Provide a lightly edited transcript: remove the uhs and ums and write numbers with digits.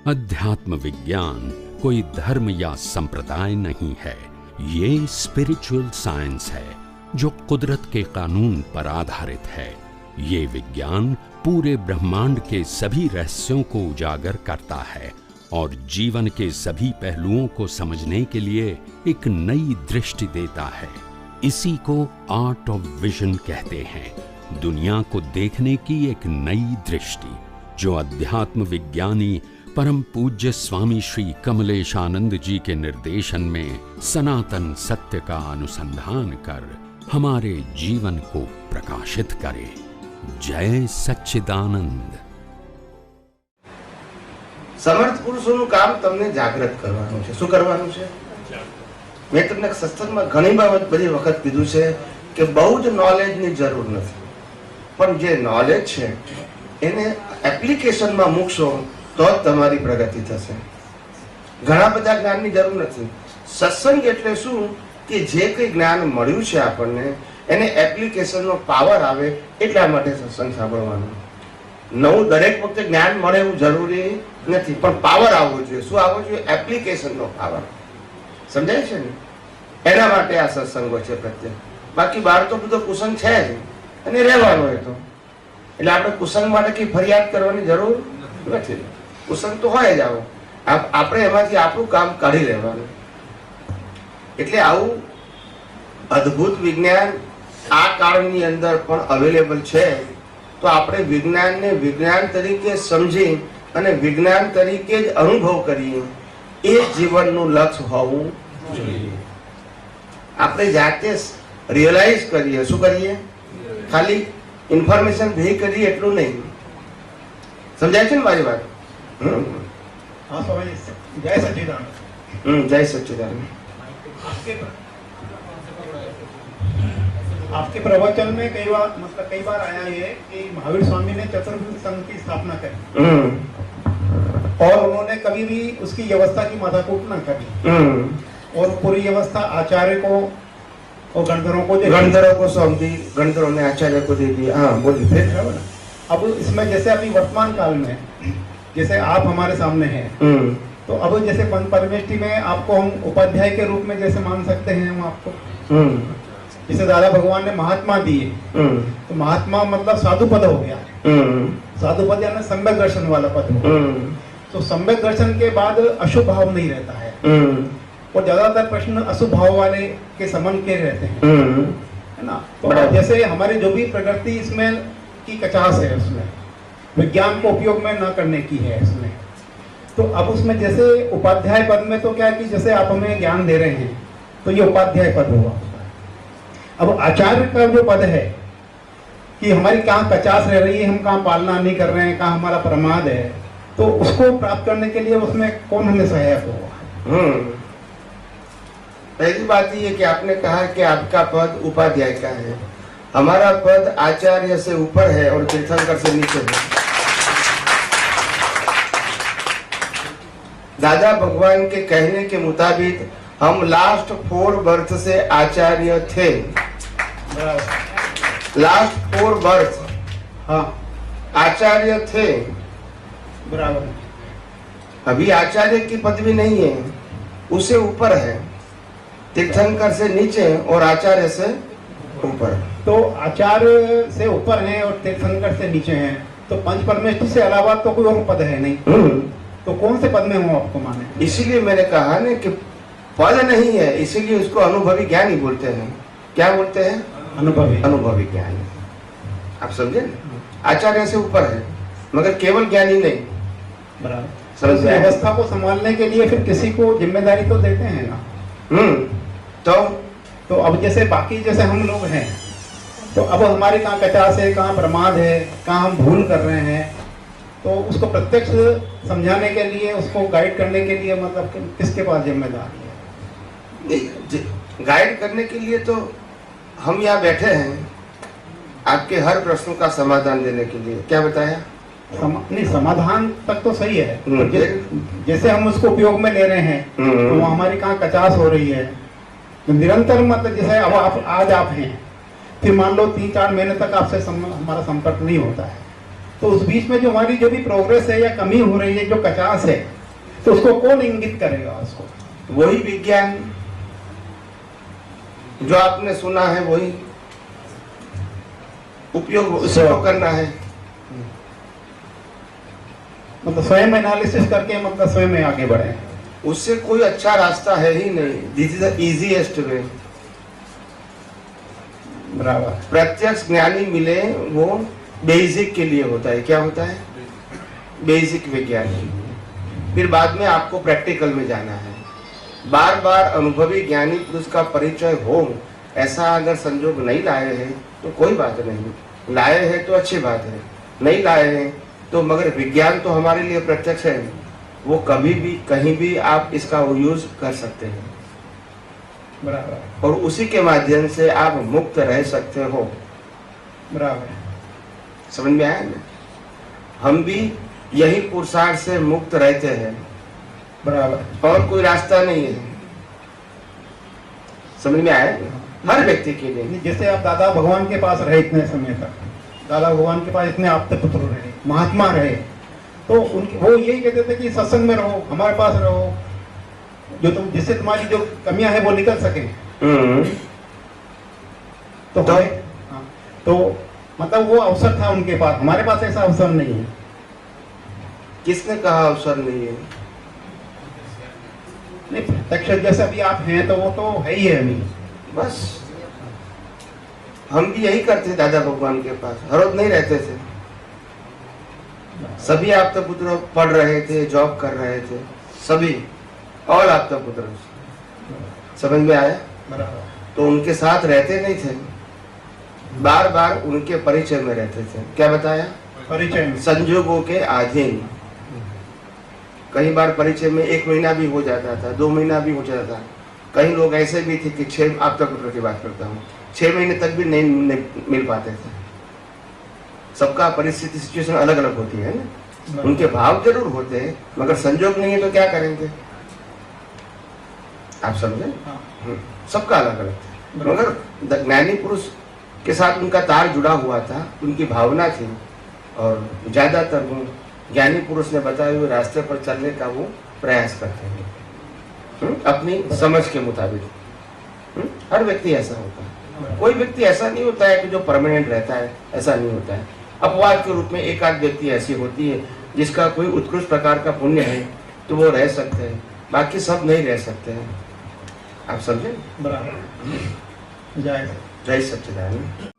अध्यात्म विज्ञान कोई धर्म या संप्रदाय नहीं है, ये स्पिरिचुअल साइंस है जो कुदरत के कानून पर आधारित है। ये विज्ञान पूरे ब्रह्मांड के सभी रहस्यों को उजागर करता है और जीवन के सभी पहलुओं को समझने के लिए एक नई दृष्टि देता है। इसी को आर्ट ऑफ विजन कहते हैं, दुनिया को देखने की एक नई दृष्टि, जो अध्यात्म विज्ञानी परम पूज्य स्वामी श्री कमलेशानंद जी के निर्देशन में सनातन सत्य का अनुसंधान कर हमारे जीवन को प्रकाशित करे। जय सच्चिदानंद। समर्थ पुरुषोનું કામ તમને જાગૃત કરવાનું છે। શું કરવાનું છે? મેં તમને સત્સંગમાં ઘણી બધી વખત કીધું છે કે બહુ જ નોલેજની જરૂર નથી, પણ જે નોલેજ છે એને એપ્લિકેશનમાં મૂકશો તો જ તમારી પ્રગતિ થશે। ઘણા બધા જ્ઞાનની જરૂર નથી। સત્સંગ એટલે શું કે જે કંઈ જ્ઞાન મળ્યું છે આપણને એને એપ્લિકેશનનો પાવર આવે એટલા માટે સત્સંગ સાંભળવાનું। નવું દરેક વખતે જ્ઞાન મળે એવું જરૂરી નથી, પણ પાવર આવવો જોઈએ। શું આવવો જોઈએ? એપ્લિકેશનનો પાવર। સમજાય છે ને? એના માટે આ સત્સંગો છે પ્રત્યે। બાકી બહાર તો બધો કુસંગ છે જ અને રહેવાનો હોય તો, એટલે આપણે કુસંગ માટે કઈ ફરિયાદ કરવાની જરૂર નથી। કુસંગ તો હોય જ આવો, આપણે એમાંથી આપણું કામ કાઢી લેવાનું। એટલે આવું અદ્ભુત વિજ્ઞાન આ કાળની અંદર પણ અવેલેબલ છે, તો આપણે વિજ્ઞાનને વિજ્ઞાન તરીકે સમજી અને વિજ્ઞાન તરીકે જ અનુભવ કરીએ, એ જીવનનું લક્ષ્ય હોવું જોઈએ। આપણે જાતે રિયલાઇઝ કરીએ। શું કરીએ? ખાલી ઇન્ફોર્મેશન ભેગી કરીએ એટલું નહીં। સમજાય છે ને મારી વાત? हाँ स्वामी, जय सच्चिदानंद। जय सच्चिदानंद। आपके प्रवचन में कई बार आया है कि महावीर स्वामी ने चतुर्विध संघ की स्थापना करी और उन्होंने कभी भी उसकी व्यवस्था की माथाकूट न करी और पूरी व्यवस्था आचार्य को और गणधरों को सौंप दी, गणधरों ने आचार्य को दे दी। हाँ बोलिए फिर। अब इसमें जैसे अभी वर्तमान काल में जैसे आप हमारे सामने हैं, तो अब जैसे पंच परमेष्टि में आपको हम उपाध्याय के रूप में जैसे मान सकते हैं हम आपको। जैसे दादा भगवान ने महात्मा दिए, तो महात्मा मतलब साधु पद हो गया। साधु पद यानी सम्यक दर्शन वाला पद हो। तो सम्यक दर्शन के बाद अशुभ भाव नहीं रहता है और ज्यादातर प्रश्न अशुभ भाव वाले के समन के रहते हैं, है ना। तो जैसे हमारी जो भी प्रकृति इसमें की कचास है, उसमें विज्ञान को उपयोग में न करने की है इसमें। तो अब उसमें जैसे उपाध्याय पद में तो क्या कि जैसे आप हमें ज्ञान दे रहे हैं, तो ये उपाध्याय पद हुआ। अब आचार्य का जो पद है कि हमारी कहाँ कचास रह रही है, हम कहाँ पालना नहीं कर रहे हैं, कहाँ हमारा प्रमाद है, तो उसको प्राप्त करने के लिए उसमें कौन हमें सहायक होगा? पहली बात ये कि आपने कहा कि आपका पद उपाध्याय का है, हमारा पद आचार्य से ऊपर है और तीर्थंकर से नीचे है। दादा भगवान के कहने के मुताबिक हम लास्ट 4 बर्थ से आचार्य थे। लास्ट 4 बर्थ हाँ आचार्य थे। बराबर। अभी आचार्य की पदवी नहीं है, उसे ऊपर है, तीर्थंकर से नीचे और आचार्य से ऊपर। तो आचार्य से ऊपर हैं और तीर्थंकर से नीचे हैं, तो पंच परमेष्टि से अलावा तो कोई और पद है नहीं। तो कौन से पद में हो आपको माने? इसीलिए मैंने कहा ना कि पद नहीं है, इसीलिए उसको अनुभवी ज्ञानी बोलते हैं। क्या बोलते हैं? अनुभवी ज्ञानी। आप समझे ना? आचार्य से ऊपर है मगर केवल ज्ञानी नहीं। बराबर। तो व्यवस्था को संभालने के लिए फिर किसी को जिम्मेदारी तो देते हैं ना। तो अब जैसे बाकी जैसे हम लोग हैं, तो अब हमारे कहाँ कचास है, कहाँ प्रमाद है, कहाँ हम भूल कर रहे हैं, तो उसको प्रत्यक्ष समझाने के लिए, उसको गाइड करने के लिए मतलब किसके पास जिम्मेदारी है? गाइड करने के लिए तो हम यहाँ बैठे हैं, आपके हर प्रश्न का समाधान देने के लिए। क्या बताया? नहीं, समाधान तक तो सही है। जैसे हम उसको उपयोग में ले रहे हैं, तो हमारी कहाँ कचास हो रही है, तो निरंतर मतलब जैसे अब आप आज आप हैं, फिर मान लो 3-4 महीने तक आपसे हमारा संपर्क नहीं होता है, तो उस बीच में जो हमारी जो भी प्रोग्रेस है या कमी हो रही है, जो कचास है, तो उसको कौन इंगित करेगा उसको? वही विज्ञान जो आपने सुना है वही उपयोग उसी को करना है। मतलब स्वयं एनालिसिस करके मतलब स्वयं में आगे बढ़े, उससे कोई अच्छा रास्ता है ही नहीं। This is the easiest way. बराबर। प्रत्यक्ष ज्ञानी मिले वो बेसिक के लिए होता है। क्या होता है? बेसिक विज्ञान। फिर बाद में आपको प्रैक्टिकल में जाना है। बार बार अनुभवी ज्ञानी पुरुष का परिचय हो ऐसा अगर संजोग नहीं लाए हैं तो कोई बात नहीं, लाए हैं तो अच्छी बात है, नहीं लाए हैं तो मगर विज्ञान तो हमारे लिए प्रत्यक्ष है, वो कभी भी कहीं भी आप इसका यूज कर सकते हैं। बराबर। और उसी के माध्यम से आप मुक्त रह सकते हो। बराबर। समझ में आया ना? हम भी यही पुरुषार्थ से मुक्त रहते हैं। बराबर। और कोई रास्ता नहीं है। समझ में आया? हर व्यक्ति के लिए। जैसे आप दादा भगवान के पास रहे इतने समय तक, दादा भगवान के पास इतने आप्त पुत्र रहे, महात्मा रहे, तो उनके वो यही कहते थे कि सत्संग में रहो, हमारे पास रहो, जो तुम जिससे तुम्हारी जो कमियां है वो निकल सके। तो मतलब वो अवसर था उनके पास, हमारे पास ऐसा अवसर नहीं है। किसने कहा अवसर नहीं है? नहीं, प्रत्यक्ष जैसे अभी आप हैं तो वो तो है ही है अभी। बस हम भी यही करते थे दादा भगवान के पास, हर रोज नहीं रहते थे। सभी आपका पुत्र पढ़ रहे थे, जॉब कर रहे थे, सभी और आपका पुत्र। समझ में आया? तो उनके साथ रहते नहीं थे, बार बार उनके परिचय में रहते थे। क्या बताया? परिचय में, संजोगों के अधीन। कई बार परिचय में 1 महीना भी हो जाता था, 2 महीना भी हो जाता था। कई लोग ऐसे भी थे कि 6 आपका पुत्र की बात करता हूँ, 6 महीने तक भी नहीं मिल पाते थे। सबका परिस्थिति सिचुएशन अलग अलग होती है ना। उनके भाव जरूर होते हैं मगर संजोग नहीं है तो क्या करेंगे? आप समझे? सबका अलग अलग था मगर ज्ञानी पुरुष के साथ उनका तार जुड़ा हुआ था, उनकी भावना थी और ज्यादातर वो ज्ञानी पुरुष ने बताए हुए रास्ते पर चलने का वो प्रयास करते हैं अपनी समझ के मुताबिक। हर व्यक्ति ऐसा होता है, कोई व्यक्ति ऐसा नहीं होता है कि जो परमानेंट रहता है, ऐसा नहीं होता है। अपवाद के रूप में एक आध व्यक्ति ऐसी होती है जिसका कोई उत्कृष्ट प्रकार का पुण्य है तो वो रह सकते हैं, बाकी सब नहीं रह सकते हैं। आप समझे? बराबर। जय जय सच्चिदानंद।